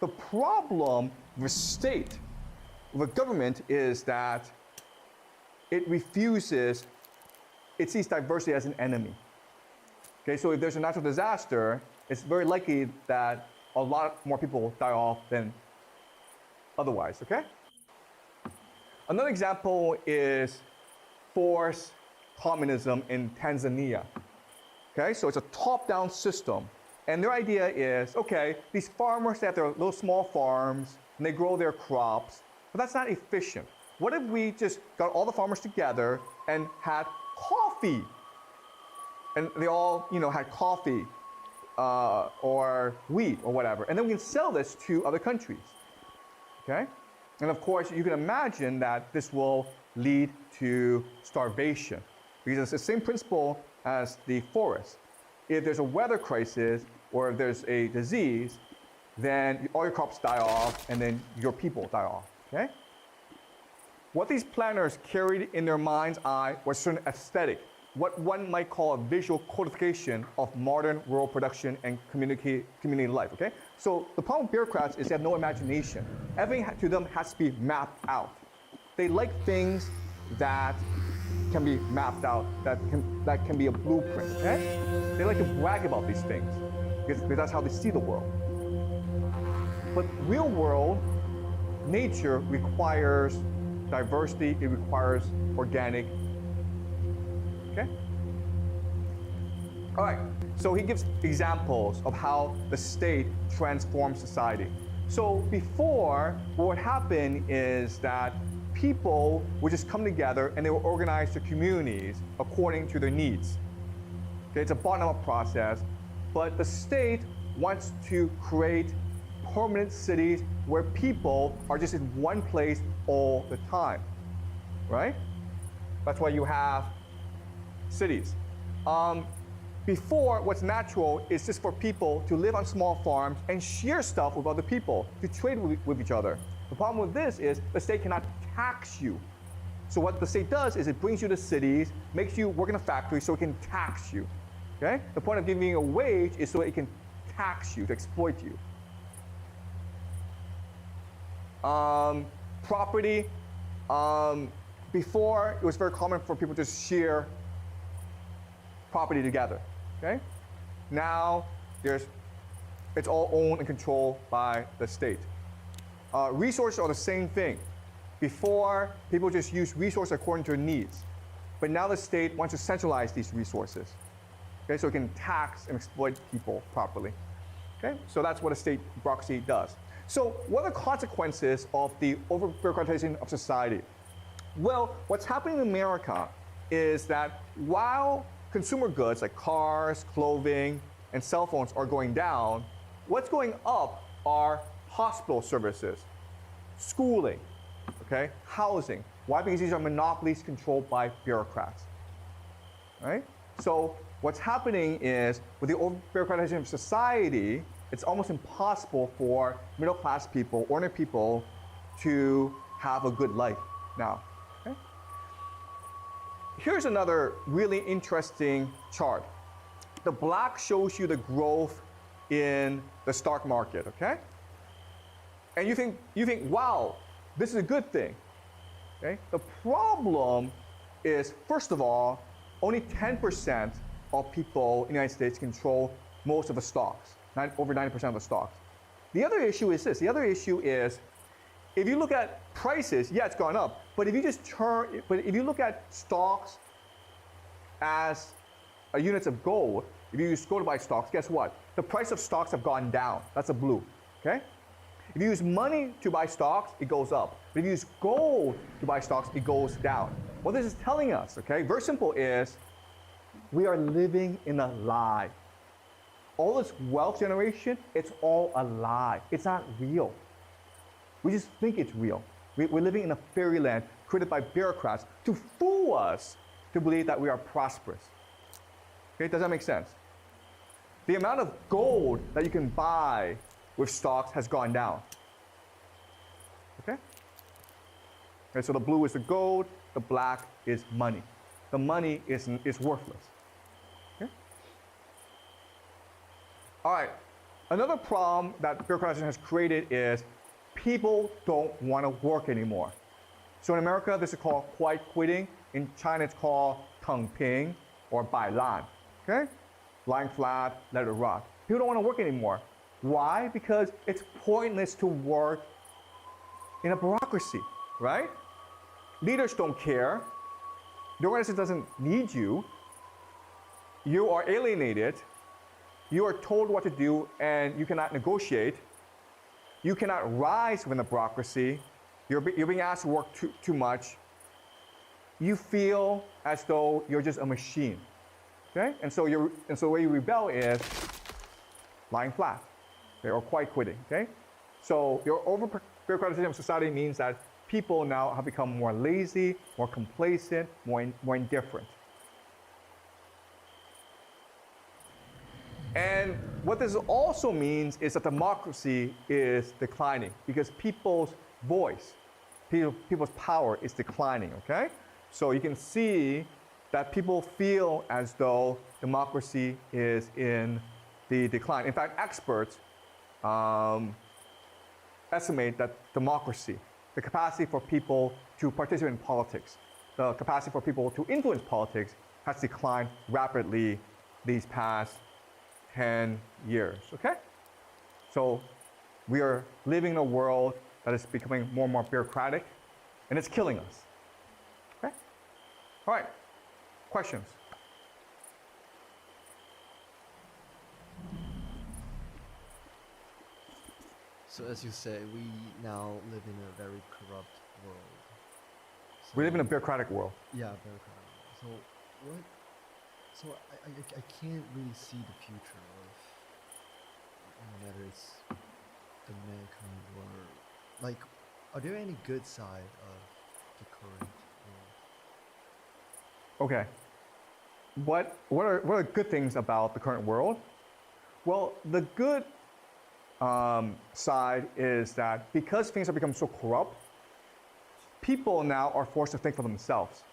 The problem with state, with government, is that it refuses, it sees diversity as an enemy. Okay, so if there's a natural disaster, it's very likely that a lot more people die off than otherwise, okay? Another example is forced communism in Tanzania. Okay, so it's a top-down system. And their idea is, okay, these farmers have their little small farms and they grow their crops, but that's not efficient. What if we just got all the farmers together and had coffee? And they all, had coffee or wheat or whatever. And then we can sell this to other countries. Okay? And of course, you can imagine that this will lead to starvation, because it's the same principle as the forest. If there's a weather crisis or if there's a disease, then all your crops die off and then your people die off. Okay? What these planners carried in their mind's eye was certain aesthetic, what one might call a visual codification of modern rural production and community life. Okay? So the problem with bureaucrats is they have no imagination. Everything to them has to be mapped out. They like things that can be mapped out, that can be a blueprint. Okay? They like to brag about these things because that's how they see the world. But real world, nature requires diversity, it requires organic. Okay? All right, so he gives examples of how the state transforms society. So before, what would happen is that people would just come together and they would organize their communities according to their needs. Okay, it's a bottom-up process, but the state wants to create permanent cities where people are just in one place all the time, right? That's why you have cities. Before, what's natural is just for people to live on small farms and share stuff with other people, to trade with each other. The problem with this is the state cannot tax you. So what the state does is it brings you to cities, makes you work in a factory so it can tax you. Okay? The point of giving you a wage is so it can tax you, to exploit you. Property. Before, it was very common for people to share property together. Okay? Now, it's all owned and controlled by the state. Resources are the same thing. Before, people just used resources according to their needs. But now the state wants to centralize these resources. Okay, so it can tax and exploit people properly. Okay, so that's what a state bureaucracy does. So what are the consequences of the over-bureaucratization of society? Well, what's happening in America is that while consumer goods like cars, clothing, and cell phones are going down, what's going up are hospital services, schooling, okay, housing. Why? Because these are monopolies controlled by bureaucrats, right? So what's happening is with the over-bureaucratization of society, it's almost impossible for middle-class people, ordinary people, to have a good life now. Okay? Here's another really interesting chart. The black shows you the growth in the stock market, okay? And you think, wow, this is a good thing. Okay? The problem is, first of all, only 10% of people in the United States control most of the stocks, over 90% of the stocks. The other issue is this. The other issue is, if you look at prices, yeah, it's gone up. But if you look at stocks as units of gold, if you use gold to buy stocks, guess what? The price of stocks have gone down. That's a blue, okay? If you use money to buy stocks, it goes up. But if you use gold to buy stocks, it goes down. What this is telling us, okay, very simple, is we are living in a lie. All this wealth generation, it's all a lie. It's not real. We just think it's real. We're living in a fairyland created by bureaucrats to fool us to believe that we are prosperous. Okay, does that make sense? The amount of gold that you can buy with stocks has gone down. Okay? Okay, so the blue is the gold, the black is money. The money is worthless. Okay? All right, another problem that bureaucracy has created is people don't want to work anymore. So in America, this is called quiet quitting. In China, it's called 躺平 or 摆烂. Okay? Lying flat, let it rot. People don't want to work anymore. Why? Because it's pointless to work in a bureaucracy, right? Leaders don't care. The organization doesn't need you. You are alienated. You are told what to do and you cannot negotiate. You cannot rise within the bureaucracy. You're being asked to work too much. You feel as though you're just a machine. Okay? And so the way you rebel is lying flat, okay, or quiet quitting, okay? So your over-bureaucratization of society means that people now have become more lazy, more complacent, more indifferent. And what this also means is that democracy is declining because people's voice, people's power is declining, okay? So you can see that people feel as though democracy is in the decline. In fact, experts estimate that democracy, the capacity for people to participate in politics, the capacity for people to influence politics has declined rapidly these past 10 years, okay? So we are living in a world that is becoming more and more bureaucratic, and it's killing us, okay? All right, questions? So as you say, we now live in a very corrupt world. We live in a bureaucratic world. Yeah, very corrupt. So what? So I can't really see the future of, no matter it's the mankind or like, are there any good side of the current world? Okay. What are good things about the current world? Well, the good side is that because things have become so corrupt, people now are forced to think for themselves,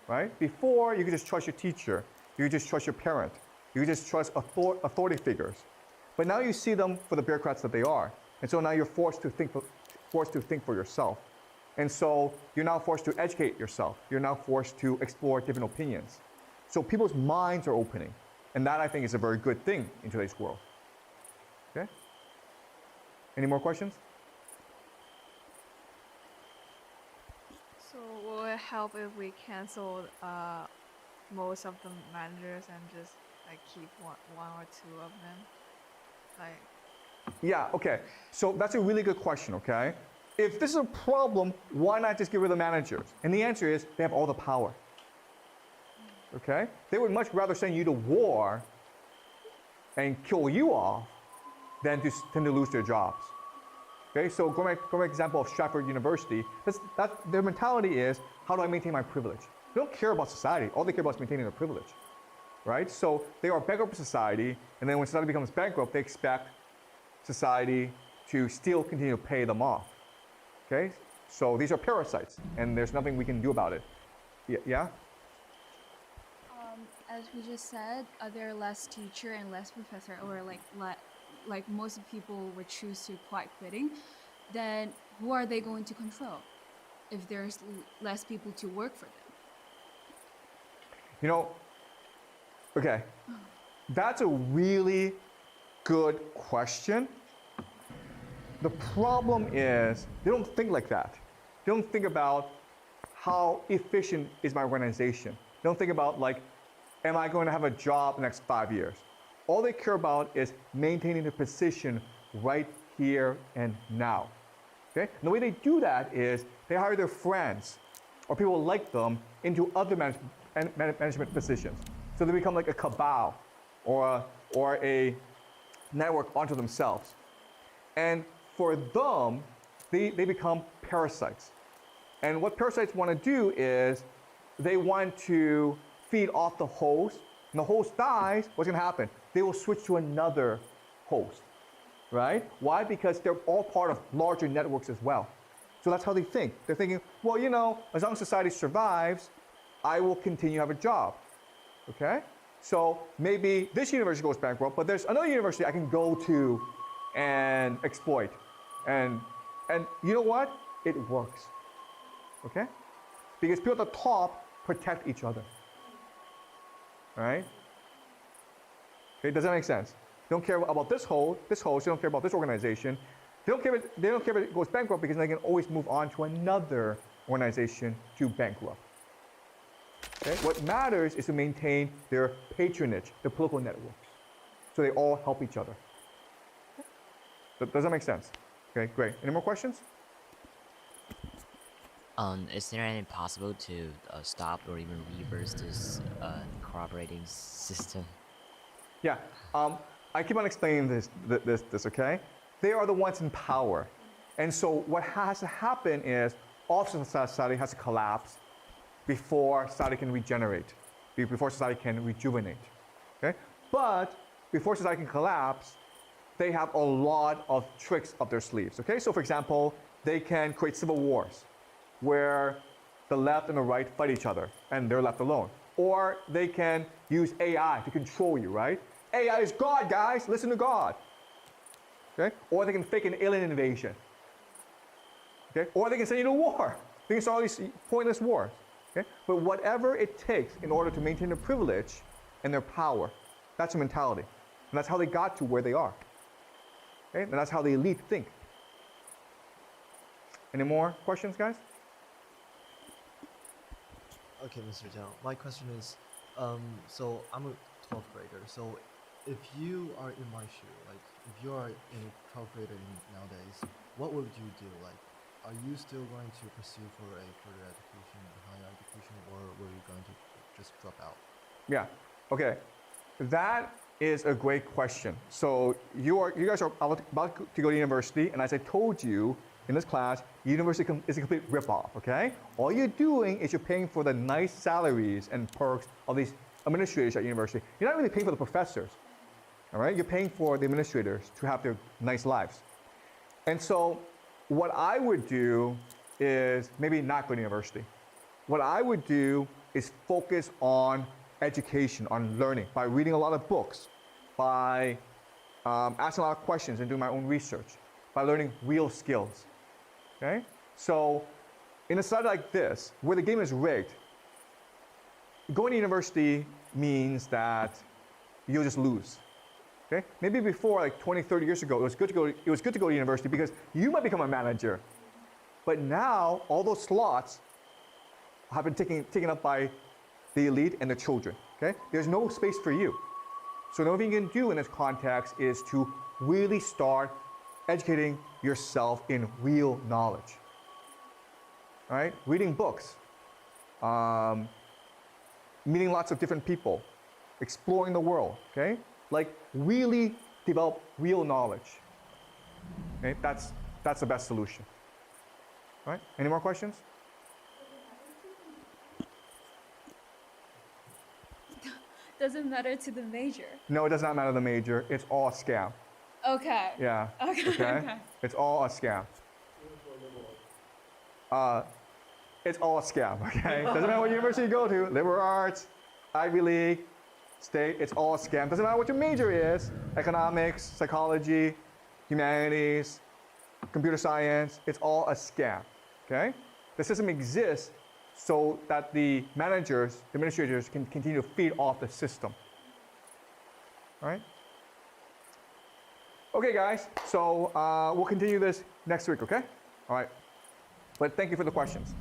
right? Before, you could just trust your teacher, you could just trust your parent, you could just trust authority figures. But now you see them for the bureaucrats that they are, and so now you're forced to think for yourself. And so you're now forced to educate yourself. You're now forced to explore different opinions. So people's minds are opening, and that I think is a very good thing in today's world. Okay? Any more questions? So will it help if we cancel most of the managers and just like keep one or two of them? Like. Yeah, okay. So that's a really good question, okay? If this is a problem, why not just get rid of the managers? And the answer is they have all the power. Okay? They would much rather send you to war and kill you off than to lose their jobs. Okay, so going back to the example of Stratford University, their mentality is, how do I maintain my privilege? They don't care about society. All they care about is maintaining their privilege, right? So they are a bankrupt society, and then when society becomes bankrupt, they expect society to still continue to pay them off. Okay, so these are parasites, and there's nothing we can do about it. Yeah? As we just said, are there less teacher and less professor, or like most people would choose to quiet quitting, then who are they going to control if there's less people to work for them? You know, okay, that's a really good question. The problem is they don't think like that. They don't think about how efficient is my organization. They don't think about like, am I going to have a job in the next 5 years? All they care about is maintaining the position right here and now. Okay? And the way they do that is they hire their friends or people like them into other management positions. So they become like a cabal or a network onto themselves. And for them, they become parasites. And what parasites want to do is they want to feed off the host. And the host dies, what's going to happen? They will switch to another host, right? Why? Because they're all part of larger networks as well. So that's how they think. They're thinking, well, you know, as long as society survives, I will continue to have a job, okay? So maybe this university goes bankrupt, but there's another university I can go to and exploit. And you know what? It works, okay? Because people at the top protect each other, all right? Okay, does that make sense? They don't care about this host, they don't care about this organization. They don't care if it goes bankrupt because they can always move on to another organization to bankrupt. Okay? What matters is to maintain their patronage, their political networks, so they all help each other. Okay? Does that make sense? Okay, great. Any more questions? Is there any possible to stop or even reverse this cooperating system? Yeah. I keep on explaining this, okay? They are the ones in power. And so what has to happen is all society has to collapse before society can regenerate, before society can rejuvenate, okay? But before society can collapse, they have a lot of tricks up their sleeves, okay? So for example, they can create civil wars where the left and the right fight each other and they're left alone. Or they can use AI to control you, right? AI is God, guys, listen to God, okay? Or they can fake an alien invasion, okay? Or they can send you to war. They can start all these pointless wars, okay? But whatever it takes in order to maintain their privilege and their power, that's their mentality. And that's how they got to where they are, okay? And that's how the elite think. Any more questions, guys? Okay, Mr. Zhang, my question is, so I'm a 12th grader, so if you are in my shoe, like if you are a 12th grader nowadays, what would you do? Like, are you still going to pursue for a further education, higher education, or were you going to just drop out? Yeah, okay. That is a great question. So you guys are about to go to university, and as I told you in this class, university is a complete ripoff, okay? All you're doing is you're paying for the nice salaries and perks of these administrators at university. You're not really paying for the professors, all right? You're paying for the administrators to have their nice lives. And so what I would do is maybe not go to university. What I would do is focus on education, on learning, by reading a lot of books, by asking a lot of questions and doing my own research, by learning real skills, okay? So in a society like this, where the game is rigged, going to university means that you'll just lose, okay? Maybe before, like 20, 30 years ago, it was good to go to university because you might become a manager. But now, all those slots have been taken up by the elite and the children, okay? There's no space for you. So the only thing you can do in this context is to really start educating yourself in real knowledge, all right? Reading books, meeting lots of different people, exploring the world, okay? Like really develop real knowledge, okay? That's the best solution, all right? Any more questions? Does it matter to the major? No, it does not matter the major. It's all a scam. Okay. Yeah. Okay. It's all a scam. It's all a scam, okay? Doesn't matter what university you go to, liberal arts, Ivy League, state, it's all a scam. Doesn't matter what your major is, economics, psychology, humanities, computer science, it's all a scam, okay? The system exists so that the managers, the administrators can continue to feed off the system, all right? Okay, guys, so we'll continue this next week, okay? All right, but thank you for the questions.